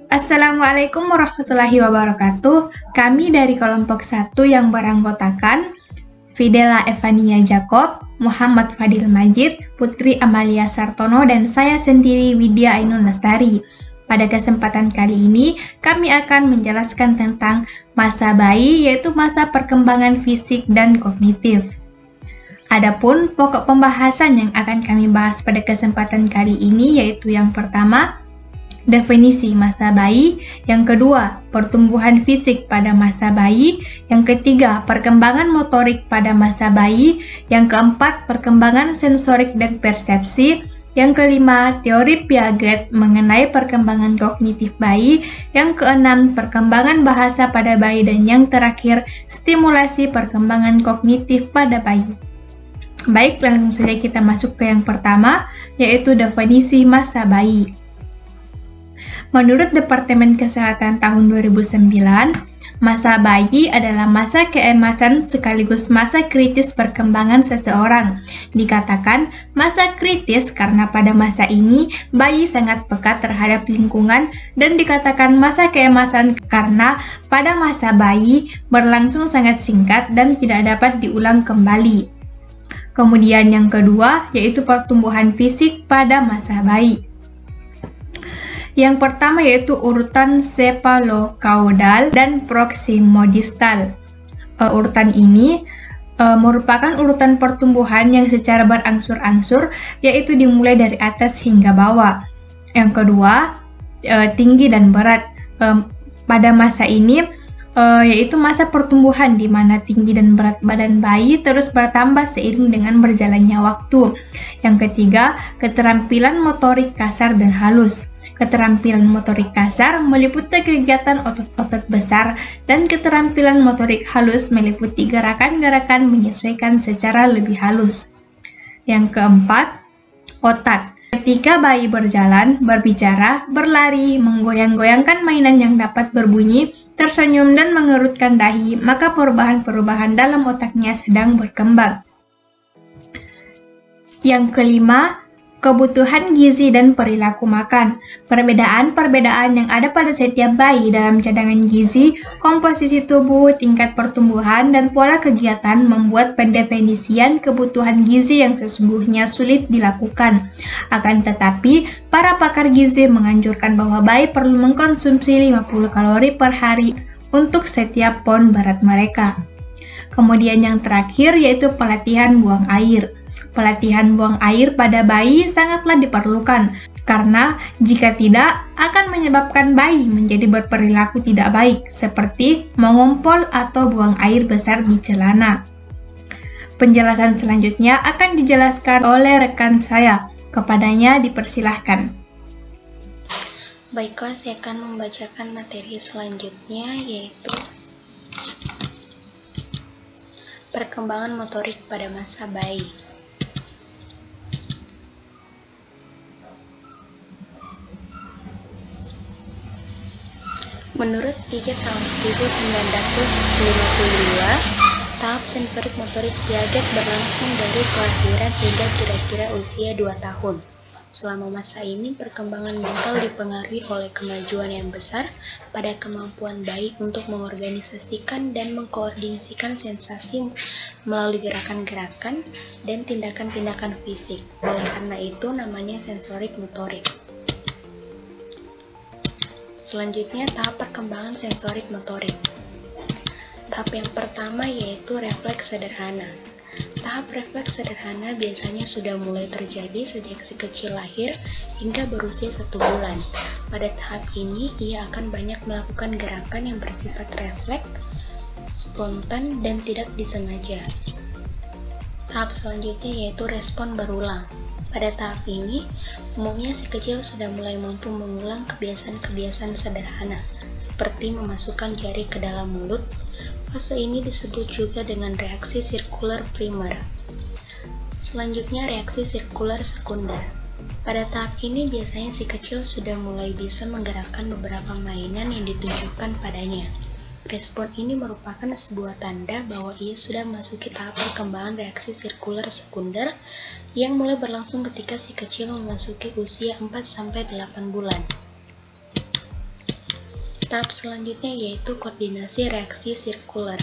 Assalamualaikum warahmatullahi wabarakatuh. Kami dari kelompok 1 yang beranggotakan Fidela Evania Jacob, Muhammad Fadil Majid, Putri Amalia Sartono, dan saya sendiri Widya Ainun Lestari. Pada kesempatan kali ini, kami akan menjelaskan tentang masa bayi, yaitu masa perkembangan fisik dan kognitif. Adapun pokok pembahasan yang akan kami bahas pada kesempatan kali ini yaitu yang pertama, definisi masa bayi, yang kedua, pertumbuhan fisik pada masa bayi, yang ketiga, perkembangan motorik pada masa bayi, yang keempat, perkembangan sensorik dan persepsi, yang kelima, teori Piaget mengenai perkembangan kognitif bayi, yang keenam, perkembangan bahasa pada bayi, dan yang terakhir, stimulasi perkembangan kognitif pada bayi. Baik, langsung saja kita masuk ke yang pertama, yaitu definisi masa bayi. Menurut Departemen Kesehatan tahun 2009, masa bayi adalah masa keemasan sekaligus masa kritis perkembangan seseorang. Dikatakan masa kritis karena pada masa ini bayi sangat peka terhadap lingkungan, dan dikatakan masa keemasan karena pada masa bayi berlangsung sangat singkat dan tidak dapat diulang kembali. Kemudian yang kedua yaitu pertumbuhan fisik pada masa bayi. Yang pertama yaitu urutan cephalocaudal dan proximodistal. Urutan ini merupakan urutan pertumbuhan yang secara berangsur-angsur, yaitu dimulai dari atas hingga bawah. Yang kedua, tinggi dan berat. Pada masa ini yaitu masa pertumbuhan di mana tinggi dan berat badan bayi terus bertambah seiring dengan berjalannya waktu. Yang ketiga, keterampilan motorik kasar dan halus. Keterampilan motorik kasar meliputi kegiatan otot-otot besar, dan keterampilan motorik halus meliputi gerakan-gerakan menyesuaikan secara lebih halus. Yang keempat, otak. Ketika bayi berjalan, berbicara, berlari, menggoyang-goyangkan mainan yang dapat berbunyi, tersenyum, dan mengerutkan dahi, maka perubahan-perubahan dalam otaknya sedang berkembang. Yang kelima, kebutuhan gizi dan perilaku makan. Perbedaan-perbedaan yang ada pada setiap bayi dalam cadangan gizi, komposisi tubuh, tingkat pertumbuhan, dan pola kegiatan membuat pendefinisian kebutuhan gizi yang sesungguhnya sulit dilakukan. Akan tetapi, para pakar gizi menganjurkan bahwa bayi perlu mengkonsumsi 50 kalori per hari untuk setiap pound berat mereka. Kemudian yang terakhir yaitu pelatihan buang air. Pelatihan buang air pada bayi sangatlah diperlukan, karena jika tidak akan menyebabkan bayi menjadi berperilaku tidak baik, seperti mengompol atau buang air besar di celana. Penjelasan selanjutnya akan dijelaskan oleh rekan saya. Kepadanya dipersilahkan. Baiklah, saya akan membacakan materi selanjutnya, yaitu perkembangan motorik pada masa bayi. Menurut Piaget tahun 1952, tahap sensorik motorik Piaget berlangsung dari kelahiran hingga kira-kira usia 2 tahun. Selama masa ini, perkembangan mental dipengaruhi oleh kemajuan yang besar pada kemampuan bayi untuk mengorganisasikan dan mengkoordinasikan sensasi melalui gerakan-gerakan dan tindakan-tindakan fisik. Oleh karena itu, namanya sensorik motorik. Selanjutnya, tahap perkembangan sensorik motorik. Tahap yang pertama yaitu refleks sederhana. Tahap refleks sederhana biasanya sudah mulai terjadi sejak si kecil lahir hingga berusia 1 bulan. Pada tahap ini, ia akan banyak melakukan gerakan yang bersifat refleks, spontan, dan tidak disengaja. Tahap selanjutnya yaitu respon berulang. Pada tahap ini, umumnya si kecil sudah mulai mampu mengulang kebiasaan-kebiasaan sederhana, seperti memasukkan jari ke dalam mulut. Fase ini disebut juga dengan reaksi sirkular primer. Selanjutnya, reaksi sirkular sekunder. Pada tahap ini, biasanya si kecil sudah mulai bisa menggerakkan beberapa mainan yang ditunjukkan padanya. Respon ini merupakan sebuah tanda bahwa ia sudah memasuki tahap perkembangan reaksi sirkular sekunder yang mulai berlangsung ketika si kecil memasuki usia 4-8 bulan. Tahap selanjutnya yaitu koordinasi reaksi sirkuler.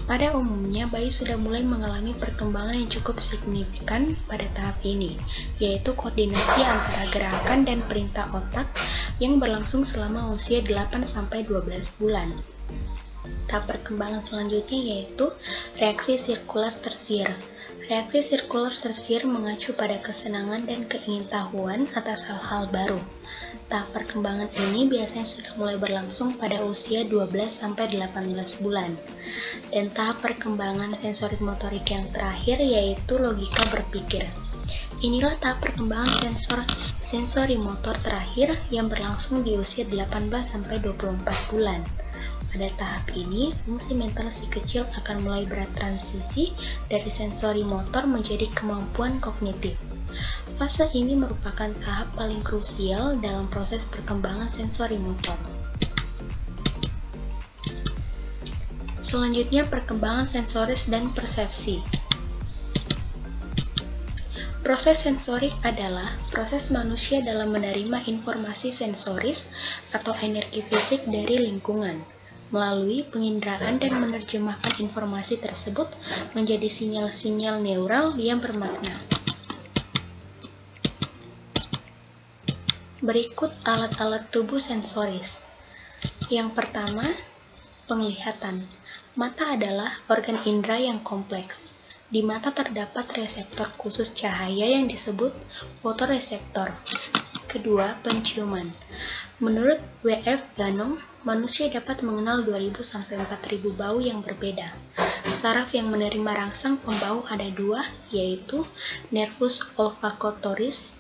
Pada umumnya, bayi sudah mulai mengalami perkembangan yang cukup signifikan pada tahap ini, yaitu koordinasi antara gerakan dan perintah otak yang berlangsung selama usia 8-12 bulan. Tahap perkembangan selanjutnya yaitu reaksi sirkuler tersier. Reaksi sirkuler tersier mengacu pada kesenangan dan keingintahuan atas hal-hal baru. Tahap perkembangan ini biasanya sudah mulai berlangsung pada usia 12-18 bulan. Dan tahap perkembangan sensorik motorik yang terakhir yaitu logika berpikir. Inilah tahap perkembangan sensori motor terakhir yang berlangsung di usia 18-24 bulan. Pada tahap ini, fungsi mental si kecil akan mulai bertransisi dari sensori motor menjadi kemampuan kognitif. Fase ini merupakan tahap paling krusial dalam proses perkembangan sensori motor. Selanjutnya, perkembangan sensoris dan persepsi. Proses sensorik adalah proses manusia dalam menerima informasi sensoris atau energi fisik dari lingkungan, melalui penginderaan dan menerjemahkan informasi tersebut menjadi sinyal-sinyal neural yang bermakna. Berikut alat-alat tubuh sensoris. Yang pertama, penglihatan. Mata adalah organ indera yang kompleks. Di mata terdapat reseptor khusus cahaya yang disebut fotoreseptor. Kedua, penciuman. Menurut W.F. Ganom, manusia dapat mengenal 2.000-4.000 bau yang berbeda. Saraf yang menerima rangsang pembau ada dua, yaitu nervus olfactorius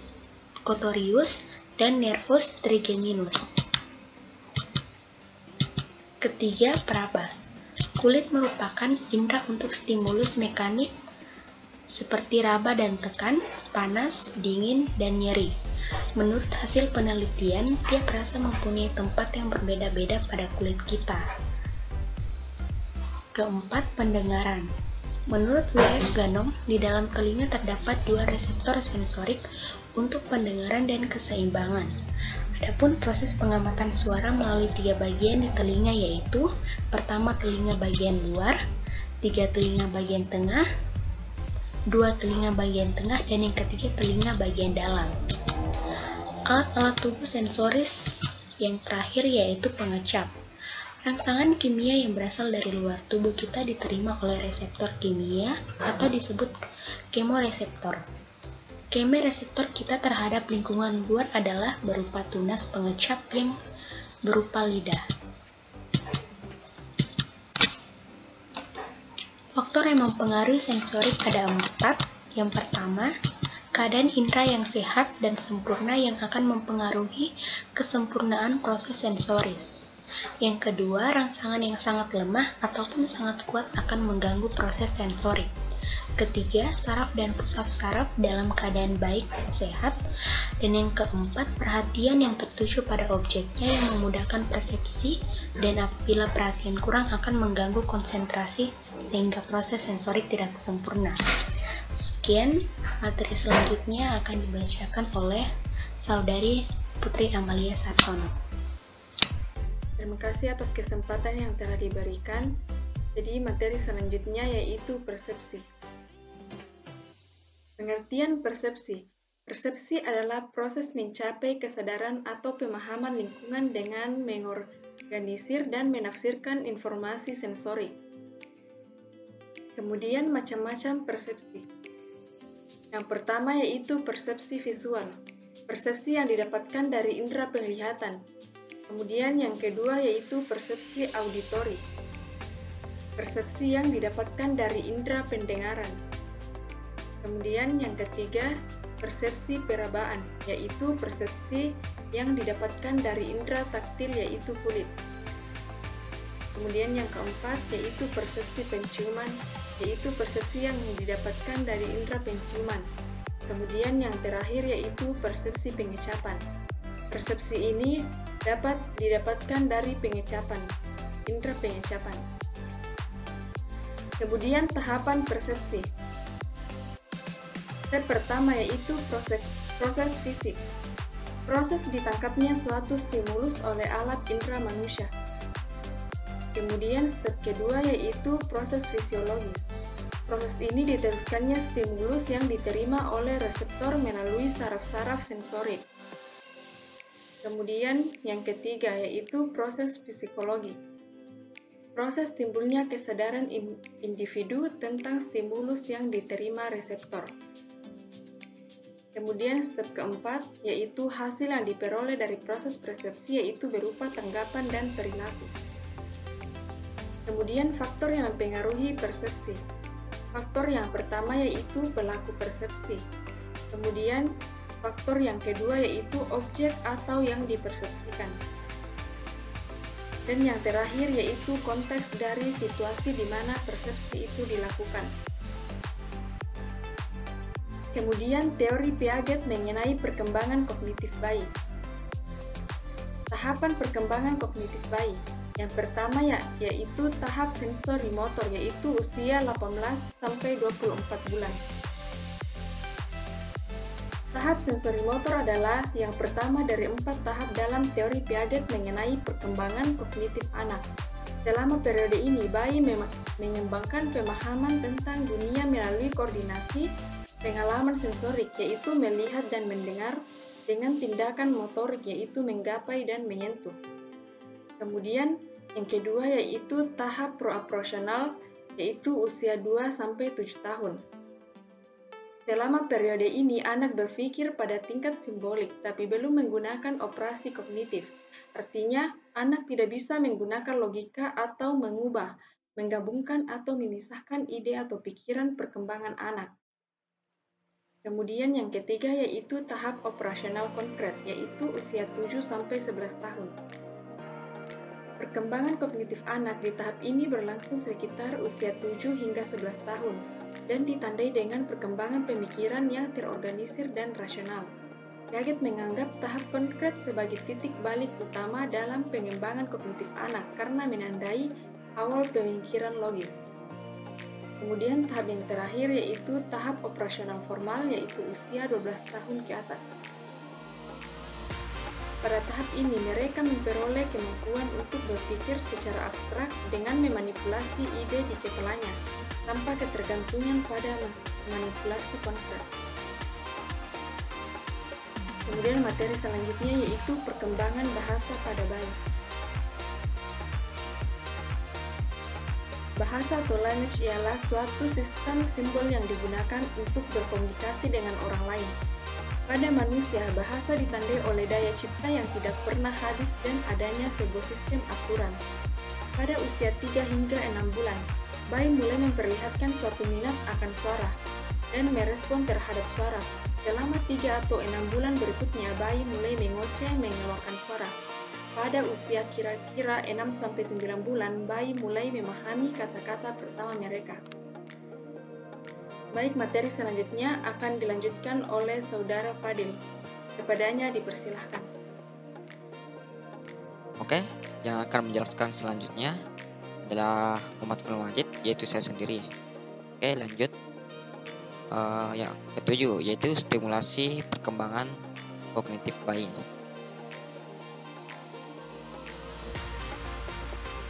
dan nervus trigeminus. Ketiga, peraba. Kulit merupakan indera untuk stimulus mekanik seperti raba dan tekan, panas, dingin, dan nyeri. Menurut hasil penelitian, tiap rasa mempunyai tempat yang berbeda-beda pada kulit kita. Keempat, pendengaran. Menurut W.F. Ganom, di dalam telinga terdapat dua reseptor sensorik untuk pendengaran dan keseimbangan. Adapun proses pengamatan suara melalui tiga bagian di telinga yaitu pertama telinga bagian luar, tiga telinga bagian tengah, dua telinga bagian tengah, dan yang ketiga telinga bagian dalam. Alat-alat tubuh sensoris yang terakhir yaitu pengecap. Rangsangan kimia yang berasal dari luar tubuh kita diterima oleh reseptor kimia atau disebut kemoreseptor. Kemoreseptor kita terhadap lingkungan luar adalah berupa tunas pengecap yang berupa lidah. Faktor yang mempengaruhi sensorik ada 4. Yang pertama, keadaan indera yang sehat dan sempurna yang akan mempengaruhi kesempurnaan proses sensoris. Yang kedua, rangsangan yang sangat lemah ataupun sangat kuat akan mengganggu proses sensorik. Ketiga, saraf dan pusat saraf dalam keadaan baik dan sehat. Dan yang keempat, perhatian yang tertuju pada objeknya yang memudahkan persepsi, dan apabila perhatian kurang akan mengganggu konsentrasi sehingga proses sensorik tidak sempurna. Sekian, materi selanjutnya akan dibacakan oleh Saudari Putri Amalia Sartono. Terima kasih atas kesempatan yang telah diberikan. Jadi materi selanjutnya yaitu persepsi. Pengertian persepsi. Persepsi adalah proses mencapai kesadaran atau pemahaman lingkungan dengan mengorganisir dan menafsirkan informasi sensori. Kemudian macam-macam persepsi. Yang pertama yaitu persepsi visual. Persepsi yang didapatkan dari indera penglihatan. Kemudian yang kedua yaitu persepsi auditori. Persepsi yang didapatkan dari indera pendengaran. Kemudian yang ketiga, persepsi perabaan, yaitu persepsi yang didapatkan dari indera taktil yaitu kulit. Kemudian yang keempat, yaitu persepsi penciuman, yaitu persepsi yang didapatkan dari indera penciuman. Kemudian yang terakhir yaitu persepsi pengecapan. Persepsi ini dapat didapatkan dari pengecapan, indera pengecapan. Kemudian tahapan persepsi. Step pertama yaitu proses fisik. Proses ditangkapnya suatu stimulus oleh alat indera manusia. Kemudian step kedua yaitu proses fisiologis. Proses ini diteruskannya stimulus yang diterima oleh reseptor melalui saraf-saraf sensorik. Kemudian yang ketiga yaitu proses psikologi. Proses timbulnya kesadaran individu tentang stimulus yang diterima reseptor. Kemudian step keempat yaitu hasil yang diperoleh dari proses persepsi yaitu berupa tanggapan dan perilaku. Kemudian faktor yang mempengaruhi persepsi. Faktor yang pertama yaitu pelaku persepsi. Kemudian faktor yang kedua yaitu objek atau yang dipersepsikan. Dan yang terakhir yaitu konteks dari situasi di mana persepsi itu dilakukan. Kemudian teori Piaget mengenai perkembangan kognitif bayi. Tahapan perkembangan kognitif bayi. Yang pertama yaitu tahap sensori motor yaitu usia 18 sampai 24 bulan. Tahap sensori motor adalah yang pertama dari 4 tahap dalam teori Piaget mengenai perkembangan kognitif anak. Selama periode ini, bayi mengembangkan pemahaman tentang dunia melalui koordinasi pengalaman sensorik yaitu melihat dan mendengar dengan tindakan motorik yaitu menggapai dan menyentuh. Kemudian yang kedua yaitu tahap pro-operasional yaitu usia 2-7 tahun. Selama periode ini anak berpikir pada tingkat simbolik tapi belum menggunakan operasi kognitif. Artinya anak tidak bisa menggunakan logika atau mengubah, menggabungkan atau memisahkan ide atau pikiran perkembangan anak. Kemudian yang ketiga yaitu tahap operasional konkret yaitu usia 7-11 tahun. Perkembangan kognitif anak di tahap ini berlangsung sekitar usia 7 hingga 11 tahun dan ditandai dengan perkembangan pemikiran yang terorganisir dan rasional. Piaget menganggap tahap konkret sebagai titik balik utama dalam pengembangan kognitif anak karena menandai awal pemikiran logis. Kemudian tahap yang terakhir yaitu tahap operasional formal yaitu usia 12 tahun ke atas. Pada tahap ini, mereka memperoleh kemampuan untuk berpikir secara abstrak dengan memanipulasi ide di kepalanya, tanpa ketergantungan pada manipulasi konsep. Kemudian materi selanjutnya yaitu perkembangan bahasa pada bayi. Bahasa atau language ialah suatu sistem simbol yang digunakan untuk berkomunikasi dengan orang lain. Pada manusia, bahasa ditandai oleh daya cipta yang tidak pernah habis dan adanya sebuah sistem aturan. Pada usia 3 hingga 6 bulan, bayi mulai memperlihatkan suatu minat akan suara dan merespon terhadap suara. Selama 3 atau 6 bulan berikutnya, bayi mulai mengoceh mengeluarkan suara. Pada usia kira-kira 6-9 bulan, bayi mulai memahami kata-kata pertama mereka. Baik, materi selanjutnya akan dilanjutkan oleh Saudara Fadil. Kepadanya dipersilahkan. Oke, yang akan menjelaskan selanjutnya adalah Muhammad Fadil Majid, yaitu saya sendiri. Oke, lanjut. Yang ketujuh, yaitu stimulasi perkembangan kognitif bayi.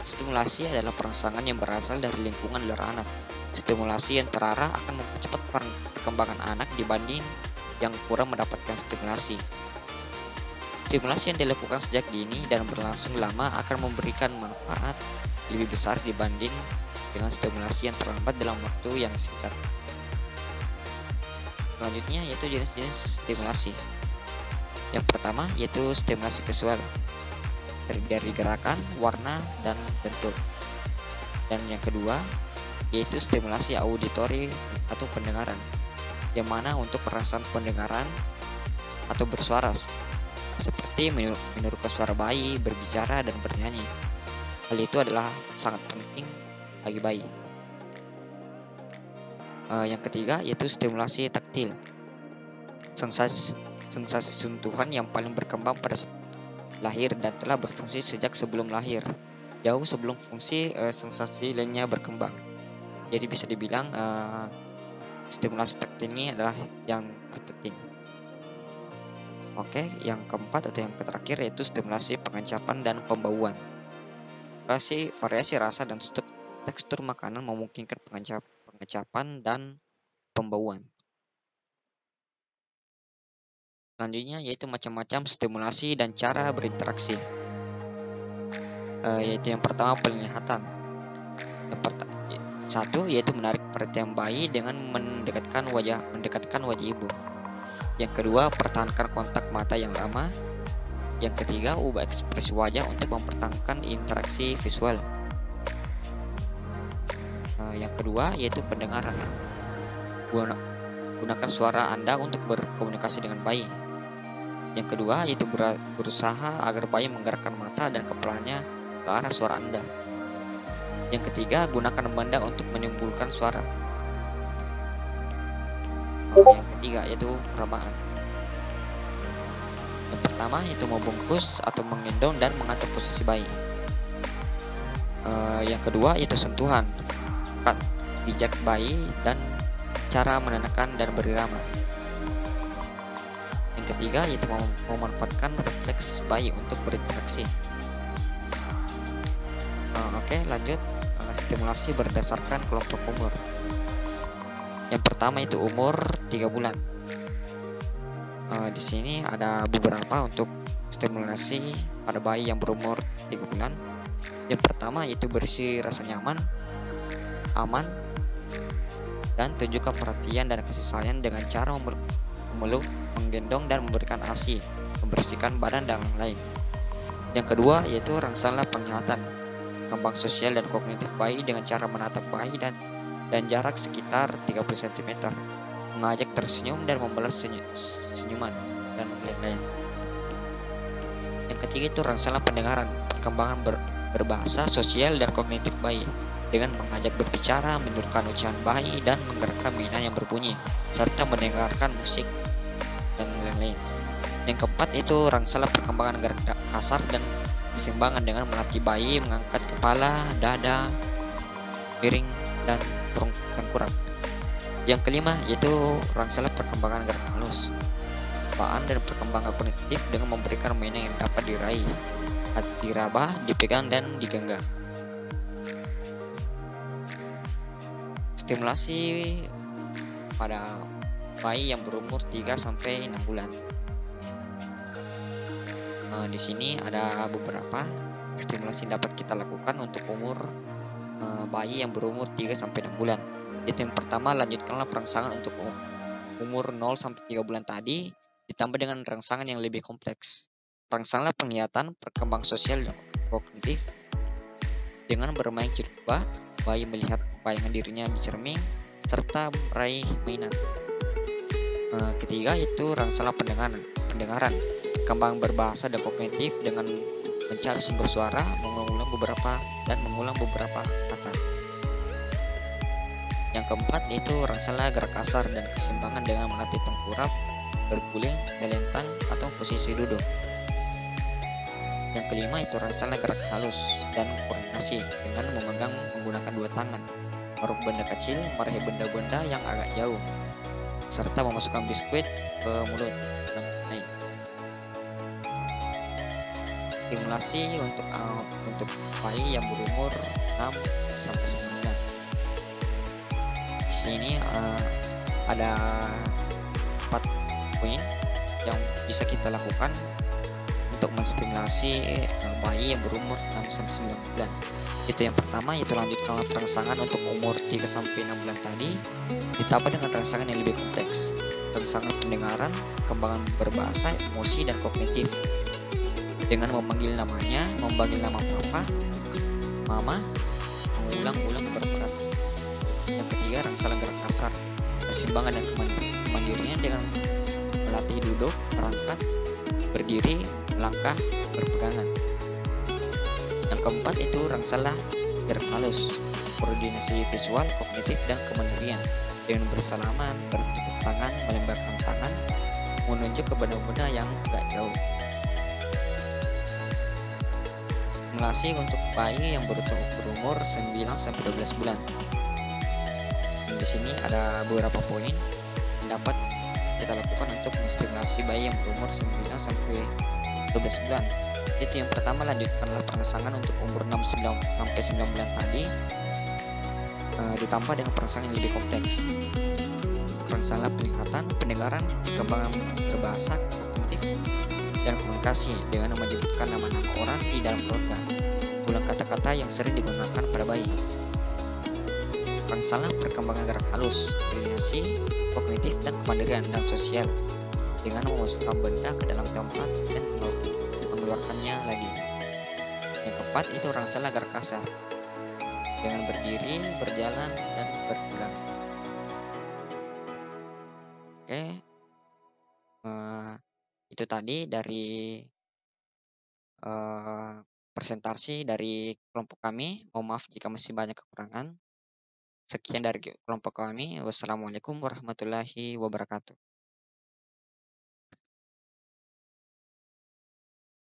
Stimulasi adalah perangsangan yang berasal dari lingkungan luar anak. Stimulasi yang terarah akan mempercepat perkembangan anak dibanding yang kurang mendapatkan stimulasi. Stimulasi yang dilakukan sejak dini dan berlangsung lama akan memberikan manfaat lebih besar dibanding dengan stimulasi yang terlambat dalam waktu yang singkat. Selanjutnya yaitu jenis-jenis stimulasi. Yang pertama yaitu stimulasi visual, dari gerakan, warna, dan bentuk. Dan yang kedua yaitu stimulasi auditori atau pendengaran, yang mana untuk perasaan pendengaran atau bersuara seperti menirukan suara bayi, berbicara, dan bernyanyi. Hal itu adalah sangat penting bagi bayi. Yang ketiga yaitu stimulasi taktil, sensasi sentuhan yang paling berkembang pada lahir dan telah berfungsi sejak sebelum lahir, jauh sebelum fungsi sensasi lainnya berkembang. Jadi bisa dibilang stimulasi taktil ini adalah yang terpenting. Oke, yang keempat atau yang terakhir yaitu stimulasi pengencapan dan pembauan. Variasi rasa dan tekstur makanan memungkinkan pengencapan dan pembauan. Selanjutnya yaitu macam-macam stimulasi dan cara berinteraksi. Yaitu yang pertama penglihatan. Satu yaitu menarik perhatian bayi dengan mendekatkan wajah ibu. Yang kedua, pertahankan kontak mata yang lama. Yang ketiga, ubah ekspresi wajah untuk mempertahankan interaksi visual. Yang kedua yaitu pendengaran. Gunakan suara Anda untuk berkomunikasi dengan bayi. Yang kedua yaitu berusaha agar bayi menggerakkan mata dan kepalanya ke arah suara Anda. Yang ketiga, gunakan benda untuk menimbulkan suara. Yang ketiga yaitu perabaan. Yang pertama yaitu membungkus atau menggendong dan mengatur posisi bayi. Yang kedua yaitu sentuhan, pijak bayi dan cara menenangkan dan berirama. Yang ketiga yaitu memanfaatkan refleks bayi untuk berinteraksi. Oke, lanjut. Stimulasi berdasarkan kelompok umur. Yang pertama itu umur 3 bulan. Di sini ada beberapa untuk stimulasi pada bayi yang berumur 3 bulan. Yang pertama yaitu berisi rasa nyaman, aman, dan tunjukkan perhatian dan kasih sayang dengan cara memeluk, menggendong, dan memberikan ASI, membersihkan badan dan lain-lain. Yang kedua yaitu rangsangan penglihatan, kembang sosial dan kognitif bayi dengan cara menatap bayi dan jarak sekitar 30 cm, mengajak tersenyum dan membalas senyuman dan lain-lain. Yang ketiga itu rangsangan pendengaran, perkembangan berbahasa sosial dan kognitif bayi dengan mengajak berbicara, menirukan ucapan bayi dan menggerakkan mainan yang berbunyi serta mendengarkan musik dan lain-lain. Yang keempat itu rangsangan perkembangan gerak kasar dan keseimbangan dengan melatih bayi mengangkat kepala, dada, piring, dan tengkorak. Yang kelima yaitu rangsangan perkembangan gerak halus, apaan dan perkembangan kognitif dengan memberikan mainan yang dapat diraih, diraba, dipegang, dan digenggam. Stimulasi pada bayi yang berumur 3-6 bulan. Di sini ada beberapa stimulasi yang dapat kita lakukan untuk umur bayi yang berumur 3-6 bulan. Itu yang pertama, lanjutkanlah rangsangan untuk umur 0-3 bulan tadi ditambah dengan rangsangan yang lebih kompleks. Rangsanganlah penglihatan, perkembangan sosial dan kognitif dengan bermain cirba, bayi melihat bayangan dirinya di cermin serta meraih mainan. Ketiga yaitu rangsangan pendengaran, kembang berbahasa dan kognitif dengan mencari sumber suara, mengulang beberapa kata. Yang keempat yaitu rangsangan gerak kasar dan keseimbangan dengan melatih tengkurap, berguling, melintang, atau posisi duduk. Yang kelima itu rangsangan gerak halus dan koordinasi dengan menggunakan 2 tangan, menaruh benda kecil, meraih benda-benda yang agak jauh, serta memasukkan biskuit ke mulut dan naik. Stimulasi untuk bayi yang berumur 6-9 bulan. Di sini ada 4 poin yang bisa kita lakukan untuk menstimulasi bayi yang berumur 6-9 bulan. Itu yang pertama yaitu lanjutkanlah rangsangan untuk umur 3-6 bulan tadi ditambah dengan rangsangan yang lebih kompleks, rangsangan pendengaran, kembangan berbahasa, emosi, dan kognitif dengan memanggil namanya, memanggil nama papa, mama, mengulang-ulang beberapa kali. Yang ketiga rangsangan gerak kasar, keseimbangan dan kemandirian dengan melatih duduk, merangkak, berdiri, melangkah, berpegangan. Yang keempat itu rangsangan gerak halus, koordinasi visual, kognitif, dan kemandirian dengan bersalaman, bertepuk tangan, melemparkan tangan, menunjuk ke benda-benda yang agak jauh. Stimulasi untuk bayi yang berumur 9-12 bulan. di sini ada beberapa poin yang dapat kita lakukan untuk menstimulasi bayi yang berumur 9 sampai 12 bulan. Itu yang pertama, lanjutkanlah perangsangan untuk umur 6 sampai 9 bulan tadi, ditambah dengan perangsangan yang lebih kompleks. Perangsangan penglihatan, pendengaran, perkembangan berbahasa, kognitif, dan komunikasi dengan menyebutkan nama-nama orang di dalam keluarga, ulang kata-kata yang sering digunakan pada bayi. Perangsangan perkembangan gerak halus, koordinasi, kognitif, dan kemandirian dalam sosial dengan memasukkan benda ke dalam tempat dan mengeluarkannya lagi. Yang keempat itu rangsang gerak kasar dengan berdiri, berjalan, dan berpegang. Oke, itu tadi dari presentasi dari kelompok kami. Mohon maaf jika masih banyak kekurangan. Sekian dari kelompok kami. Wassalamualaikum warahmatullahi wabarakatuh.